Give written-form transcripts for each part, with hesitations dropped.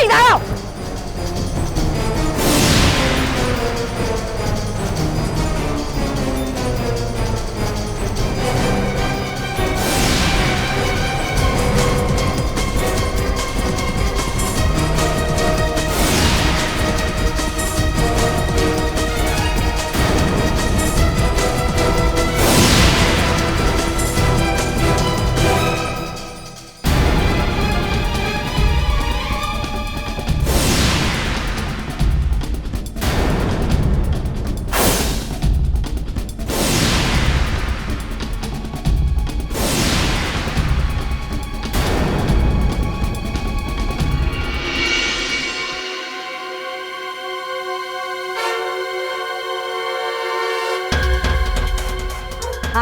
এই দাঁড়াও।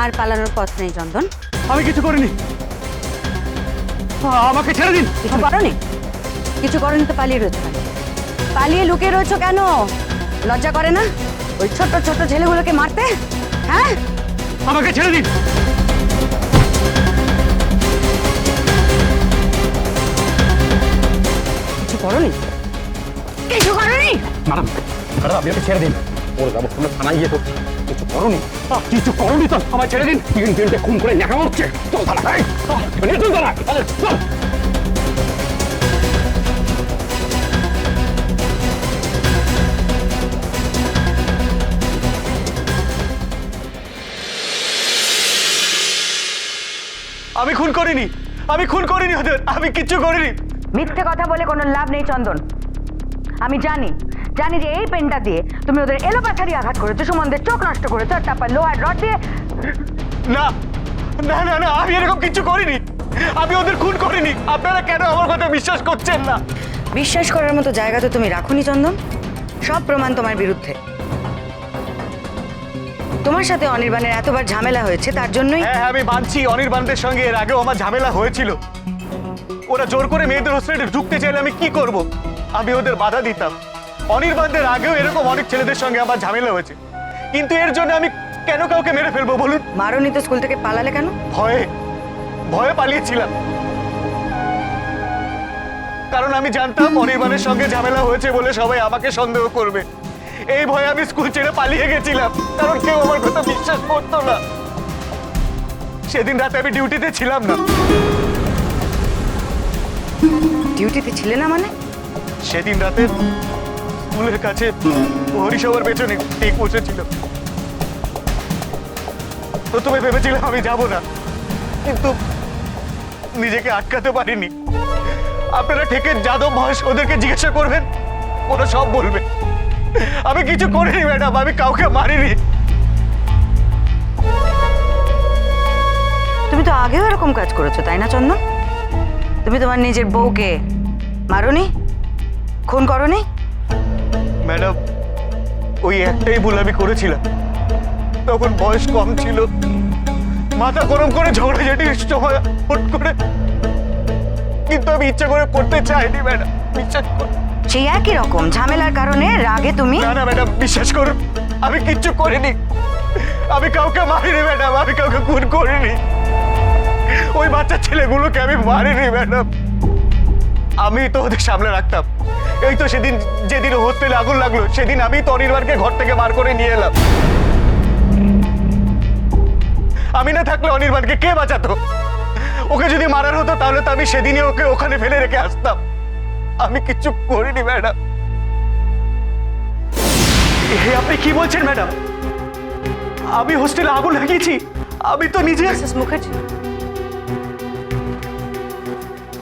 আর পালানোর পথ নেই চন্দন। আমি কিছু করিনি, আমাকে ছেড়ে দিন। কিছু করনি? কিছু করনি তো পালিয়ে রয়েছো কেন? পালিয়ে লুকিয়ে রয়েছো কেন? লজ্জা করে না ওই ছোট ছোট ছেলেগুলোকে মারতে? হ্যাঁ, আমাকে ছেড়ে দিন। কিছু করনি? কিছু করনি? ম্যাডাম, ম্যাডাম আপনি ওকে ছেড়ে দিন। ওর যাবো তোমরা থানায় গিয়ে করছি। কিছু করনি? কিছু করনি তো আমায় ছেড়ে দিন। তিনটে খুন করে দেখা হচ্ছে। চল দাঁড়া, চল দাঁড়া, চল। আমি খুন করিনি, আমি খুন করিনি ওদের, আমি কিচ্ছু করিনি। মিথ্যে কথা বলে কোনো লাভ নেই চন্দন। আমি জানি জানি যে এই পেনটা দিয়ে তুমি ওদের এলোপাথারি আঘাত করেছো, সুমনদের চোখ নষ্ট করেছো, আর তারপর লোহার রড দিয়ে। না না না না, আমি এরকম কিছু করিনি, আমি ওদের খুন করিনি। আপনারা কেন আমার কথা বিশ্বাস করছেন না? বিশ্বাস করার মতো জায়গা তো তুমি রাখোনি চন্দন। সব প্রমাণ তোমার বিরুদ্ধে। তোমার সাথে অনির্বাণের এতবার ঝামেলা হয়েছে তার জন্যই। হ্যাঁ আমি মানছি, অনির্বাণদের সঙ্গে এর আগেও আমার ঝামেলা হয়েছিল। ওরা জোর করে মেয়েদের হোস্টেলে ঢুকতে চাইলে আমি কি করব? আমি ওদের বাধা দিতাম। অনির্বাণদের আগেও এরকম অনেক ছেলেদের সঙ্গে আমার ঝামেলা হয়েছে, কিন্তু এর জন্য আমি কেন কাউকে মেরে ফেলবো বলুন? মারোনি তো স্কুল থেকে পালালে কেন? ভয়ে, ভয়ে পালিয়েছিলাম। কারণ আমি জানতাম অনির্বাণের সঙ্গে ঝামেলা হয়েছে বলে সবাই আমাকে সন্দেহ করবে। এই ভয়ে আমি স্কুল ছেড়ে পালিয়ে গেছিলাম, কারণ কেউ আমার কথা বিশ্বাস করতো না। সেদিন রাতে আমি ডিউটিতে ছিলাম না। ডিউটিতে ছিলে না মানে? সেদিন রাতে স্কুলের কাছে হরিসভার পেছনে ঠিক বসেছিল। প্রথমে ভেবেছিলাম আমি যাব না, কিন্তু নিজেকে আটকাতে পারিনি। আপনারা ঠেকে যাদব মহেশ ওদেরকে জিজ্ঞাসা করবেন, ওরা সব বলবে। আমি কিছু করিনি ম্যাডাম, আমি কাউকে মারিনি। তুমি তো আগেও এরকম কাজ করেছো তাই না চন্দন? তুমি তোমার নিজের বউকে মারোনি, খুন করোনি? ম্যাডাম ওই একটাই ভুল আমি করেছিলাম, তখন বয়স কম ছিল, মাথা গরম করে ঝগড়াঝাটির সময় হুট করে। কিন্তু আমি ইচ্ছা করে করতে চাইনি ম্যাডাম, বিশ্বাস করুন। সেই একই রকম ঝামেলার কারণে রাগে তুমি। না না ম্যাডাম, বিশ্বাস করুন, আমি কিচ্ছু করিনি। আমি কাউকে মারিনি ম্যাডাম, আমি কাউকে খুন করিনি। ওই বাচ্চা ছেলেগুলোকে আমি মারিনি ম্যাডাম। আমি তো ওদের সামনে রাখতাম। এই তো সেদিন যেদিন হোস্টেলে আগুন লাগলো, সেদিন আমি তো অনির্বাণকে ঘর থেকে বার করে নিয়ে এলাম। আমি না থাকলে অনির্বাণকে কে বাঁচাতো? ওকে যদি মারার হতো তাহলে তো আমি সেদিনই ওকে ওখানে ফেলে রেখে আসতাম। আমি কিচ্ছু করিনি ম্যাডাম। আপনি কি বলছেন ম্যাডাম? আমি হোস্টেলে আগুন লাগিয়েছি? আমি তো নিজে। মিসেস মুখার্জি,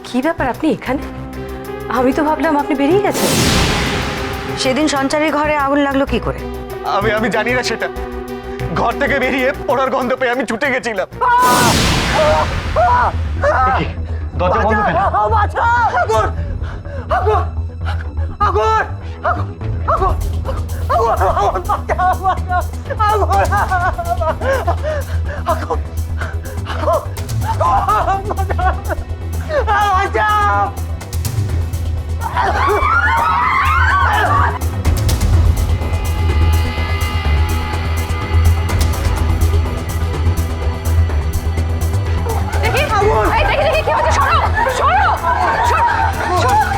কি ব্যাপার আপনি এখানে? আমি তো ভাবলাম আপনি বেরিয়ে গেছেন। সেদিন সঞ্চারীর ঘরে আগুন লাগলো কি করে? আমি জানি না সেটা। ঘর থেকে বেরিয়ে পড়ার গন্ধ পেয়ে আমি ছুটে গেছিলাম। দরজা বন্ধ কেন? আগুন! আগুন! আগুন! আগুন! দেখি কি হচ্ছে? সরো সরো সরো সরো।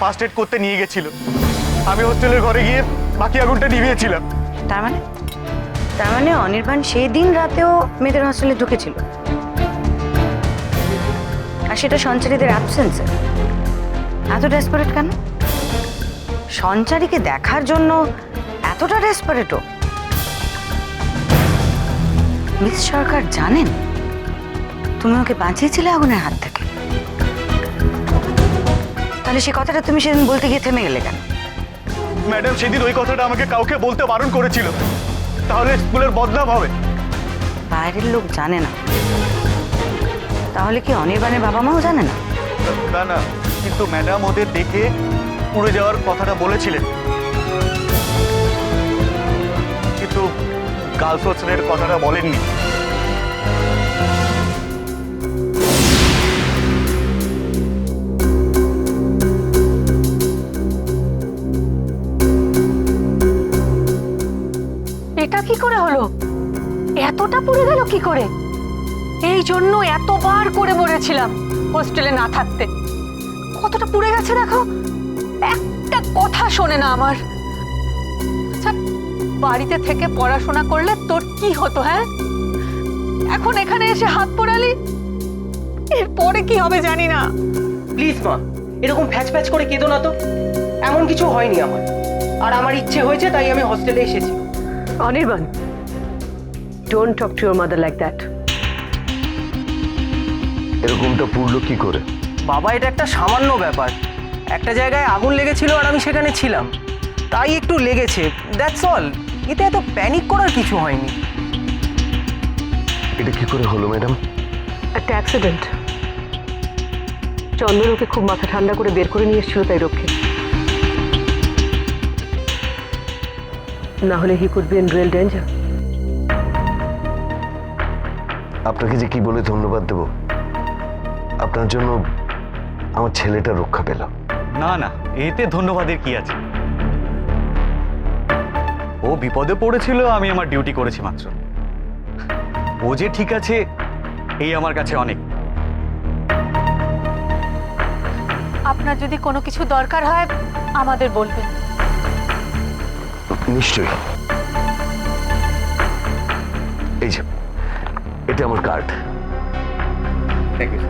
ফার্স্ট এড করতে নিয়ে গেছিল। আমি হোস্টেলের ঘরে গিয়ে বাকি আগুনটা নিভিয়েছিলাম। তার মানে অনির্বাণ সেই দিন রাতেও মেয়েদের হস্টেলে ঢুকেছিল, আর সেটা সঞ্চারীদের অ্যাবসেন্সে। এত ডেসপারেট কেন? সঞ্চারীকে দেখার জন্য এতটা ডেসপারেটও? মিস সরকার জানেন তুমি ওকে বাঁচিয়েছিলে আগুনের হাত থেকে, তাহলে সে কথাটা তুমি সেদিন বলতে গিয়ে থেমে গেলে কেন? ম্যাডাম সেদিন ওই কথাটা আমাকে কাউকে বলতে বারণ করেছিল, তাহলে স্কুলের বদনাম হবে। বাইরের লোক জানে না, তাহলে কি অনির্বাণের বাবা মাও জানে না? না না, কিন্তু ম্যাডাম ওদের দেখে উড়ে যাওয়ার কথাটা বলেছিলেন, কিন্তু গার্লস হোস্টেলের কথাটা বলেননি। এটা কি করে হলো? এতটা পুড়ে গেল কি করে? এই জন্য এতবার করে বলেছিলাম হোস্টেলে না থাকতে। কতটা পুড়ে গেছে দেখো, একটা কথা শোনে না আমার। আচ্ছা, বাড়িতে থেকে পড়াশোনা করলে তোর কি হতো? হ্যাঁ, এখন এখানে এসে হাত পোড়ালি, এরপরে কি হবে জানি না। প্লিজ মা, এরকম ফ্যাচ ফ্যাচ করে কেঁদো না তো। এমন কিছু হয়নি আমার, আর আমার ইচ্ছে হয়েছে তাই আমি হস্টেলে এসেছি। Anirban, don't talk to your mother like that. এরকমটা পুরলো কি করে? বাবা, এটা একটা সামান্য ব্যাপার। একটা জায়গায় আগুন লেগেছিল আর আমি সেখানে ছিলাম, তাই একটু লেগেছে, দ্যাটস অল। এতে এত প্যানিক করার কিছু হয়নি। এটা কি করে হলো ম্যাডাম? একটা অ্যাক্সিডেন্ট। চন্দন ওকে খুব মাথা ঠান্ডা করে বের করে নিয়ে এসেছিল, তাই রক্ষে। না হলে he could be in real danger. আপনাকে যে কি বলে ধন্যবাদ দেব, আপনার জন্য আমার ছেলেটা রক্ষা পেল। না না, এতে ধন্যবাদের কি আছে? ও বিপদে পড়েছিল, আমি আমার ডিউটি করেছি মাত্র। ও যে ঠিক আছে এই আমার কাছে অনেক। আপনার যদি কোনো কিছু দরকার হয় আমাদের বলবেন। নিশ্চয়ই। এই যে, এটা আমার কার্ড। Thank you.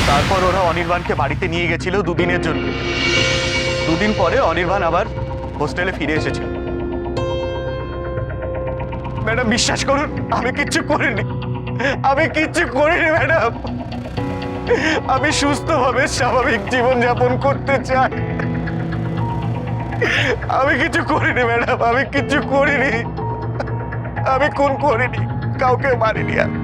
তারপর ওরা অনির্বাণকে বাড়িতে নিয়ে গেছিল দুদিনের জন্য। দুদিন পরে অনির্বাণ আবার হোস্টেলে ফিরে এসেছিল। ম্যাডাম বিশ্বাস করুন, আমি কিচ্ছু করিনি, আমি কিচ্ছু করিনি ম্যাডাম। আমি সুস্থভাবে স্বাভাবিক জীবন যাপন করতে চাই। আমি কিছু করিনি ম্যাডাম, আমি কিছু করিনি। আমি খুন করিনি, কাউকে মারিনি। আমি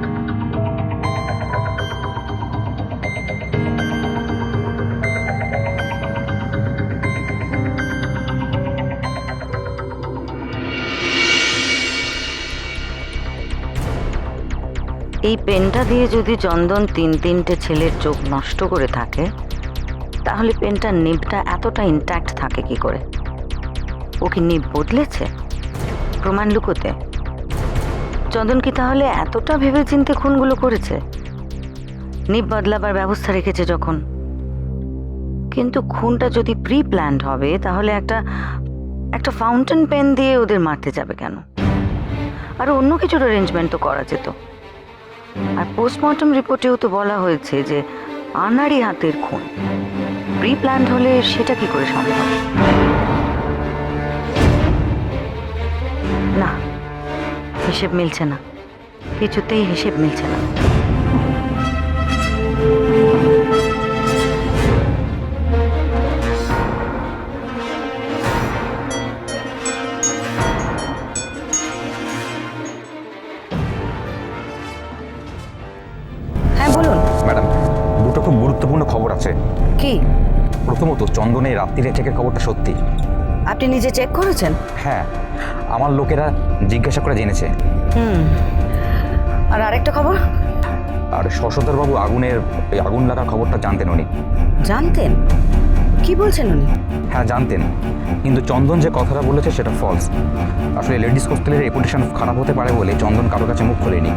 এই পেনটা দিয়ে যদি চন্দন তিনটে ছেলের চোখ নষ্ট করে থাকে, তাহলে পেনটার নিবটা এতটা ইন্ট্যাক্ট থাকে কি করে? ও কি নিব বদলেছে প্রমাণ লুকোতে? চন্দন কি তাহলে এতটা ভেবেচিন্তে খুনগুলো করেছে? নিব বদলাবার ব্যবস্থা রেখেছে যখন। কিন্তু খুনটা যদি প্রি প্ল্যান্ড হবে, তাহলে একটা ফাউন্টেন পেন দিয়ে ওদের মারতে যাবে কেন? আর অন্য কিছুর অ্যারেঞ্জমেন্ট তো করা যেত। আর পোস্টমর্টম রিপোর্টেও তো বলা হয়েছে যে আনাড়ি হাতের খুন। প্রি প্ল্যান্ড হলে সেটা কি করে সম্ভব? না, হিসেব মিলছে না, কিছুতেই হিসেব মিলছে না। হ্যাঁ বলুন। ম্যাডাম, দুটো খুব গুরুত্বপূর্ণ খবর আছে। কি? প্রথমত, চন্দনের রাত্রিরে চেকের খবরটা সত্যি। আপনি নিজে চেক করেছেন? হ্যাঁ, আমার লোকেরা জিজ্ঞাসা করে জেনেছে। আর আরেকটা খবর? আর শশধরবাবু আগুন লাগার খবরটা জানতেন উনি। জানতেন? কি বলছেন উনি? হ্যাঁ জানতেন, কিন্তু চন্দন যে কথাটা বলেছে সেটা ফলস। আসলে লেডিস হোস্টেলের রেপুটেশন খারাপ হতে পারে বলে চন্দন কারোর কাছে মুখ খোলেনি।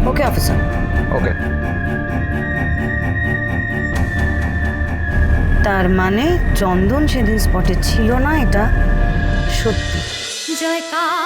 Okay officer. ওকে। তার মানে চন্দন সেদিন স্পটে ছিল না, এটা সত্যি। জয়কার